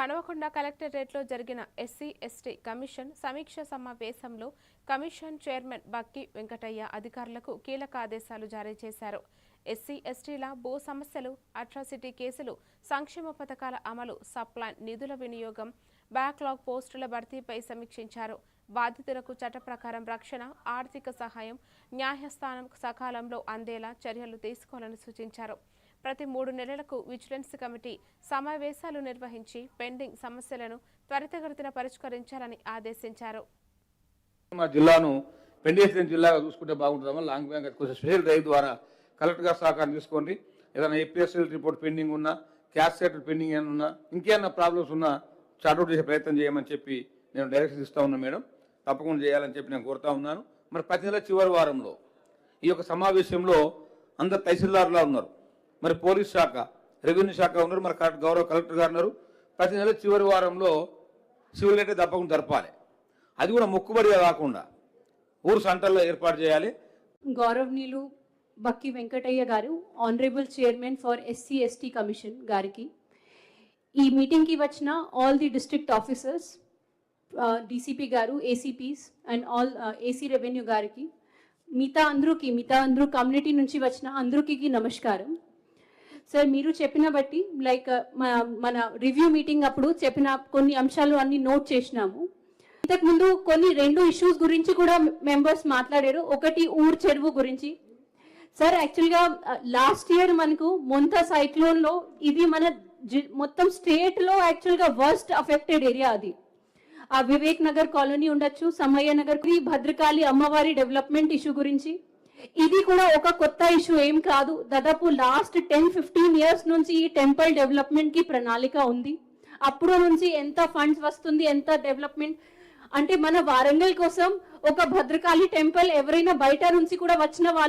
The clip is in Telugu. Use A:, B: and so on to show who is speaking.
A: హనుమకొండ కలెక్టరేట్లో జరిగిన ఎస్సీ ఎస్టీ కమిషన్ సమీక్ష సమావేశంలో కమిషన్ చైర్మన్ బక్కి వెంకటయ్య అధికారులకు కీలక ఆదేశాలు జారీ చేశారు. ఎస్సీ ఎస్టీల భూ సమస్యలు, అట్రాసిటీ కేసులు, సంక్షేమ పథకాల అమలు, సప్లైన్ నిధుల వినియోగం, బ్యాక్లాగ్ పోస్టుల భర్తీపై సమీక్షించారు. బాధితులకు చట్ట ప్రకారం రక్షణ, ఆర్థిక సహాయం, న్యాయస్థానం సకాలంలో అందేలా చర్యలు తీసుకోవాలని సూచించారు. ప్రతి 3 నెలలకు విజిలెన్స్ కమిటీ సమావేశాలు నిర్వహించి పెండింగ్ సమస్యలను త్వరితగతిన పరిష్కరించాలని ఆదేశించారు.
B: మా జిల్లాను పెండింగ్ జిల్లాగా చూసుకుంటే బాగుంటుందమ్మా. లాంగ్ బ్యాంక్ కొంచెం స్పెషల్ డ్రైవ్ ద్వారా కలెక్టర్ గారు సహకారం తీసుకోండి. ఏదైనా ఏపీఎస్ఎల్ రిపోర్ట్ పెండింగ్ ఉన్నా, క్యాష్ సెటిల్ పెండింగ్ ఏమైనా ఉన్నా, ఇంకేమైనా ప్రాబ్లమ్స్ ఉన్నా చార్ట్అవుట్ చేసే ప్రయత్నం చేయమని చెప్పి నేను డైరెక్షన్ ఇస్తా ఉన్నాను మేడం. తప్పకుండా చేయాలని చెప్పి నేను కోరుతా ఉన్నాను. మరి ప్రతి నెల చివరి వారంలో ఈ యొక్క సమావేశంలో అందరు తహసీల్దార్లా ఉన్నారు, మరి పోలీస్ శాఖ, రెవెన్యూ శాఖ ఉన్నారు, మరి గౌరవ కలెక్టర్ గారు ఉన్నారు. ప్రతి నెల చివరి వారంలో సివిల్ రేట్ తప్పకుండా జరపాలి. అది కూడా మొక్కుబడిగా కాకుండా ఊరు సెంటర్లో ఏర్పాటు చేయాలి.
C: గౌరవనీయులు Bakki Venkataiah garu, honourable chairman for SC ST commission గారికి, ఈ మీటింగ్కి వచ్చిన all the district officers, DCP garu, ACPs and all AC revenue గారికి, మిగతా అందరూ కమ్యూనిటీ నుంచి వచ్చిన అందరికీ నమస్కారం. సార్, మీరు చెప్పిన బట్టి లైక్ మన రివ్యూ మీటింగ్ అప్పుడు చెప్పిన కొన్ని అంశాలు అన్ని నోట్ చేసినాము. ఇంతకుముందు కొన్ని 2 ఇష్యూస్ గురించి కూడా మెంబర్స్ మాట్లాడారు. ఒకటి ఊర్ చెరువు గురించి. సార్, యాక్చువల్గా లాస్ట్ ఇయర్ మనకు మొంతా సైక్లోన్లో ఇది మన మొత్తం స్టేట్లో యాక్చువల్గా వర్స్ట్ అఫెక్టెడ్ ఏరియా అది. ఆ వివేక్ నగర్ కాలనీ ఉండొచ్చు, సమయ్య నగర్, భద్రకాళి అమ్మవారి డెవలప్మెంట్ ఇష్యూ గురించి. ఇది కూడా ఒక కొత్త ఇష్యూ ఏం కాదు. దాదాపు లాస్ట్ 10-15 ఇయర్స్ నుంచి ఈ టెంపుల్ డెవలప్మెంట్ కి ప్రణాళిక ఉంది. అప్పుడు నుంచి ఎంత ఫండ్స్ వస్తుంది, ఎంత డెవలప్మెంట్ అంటే మన వారంగల్ కోసం ఒక భద్రకాళి టెంపుల్ ఎవరైనా బయట నుంచి కూడా వచ్చిన వాళ్ళు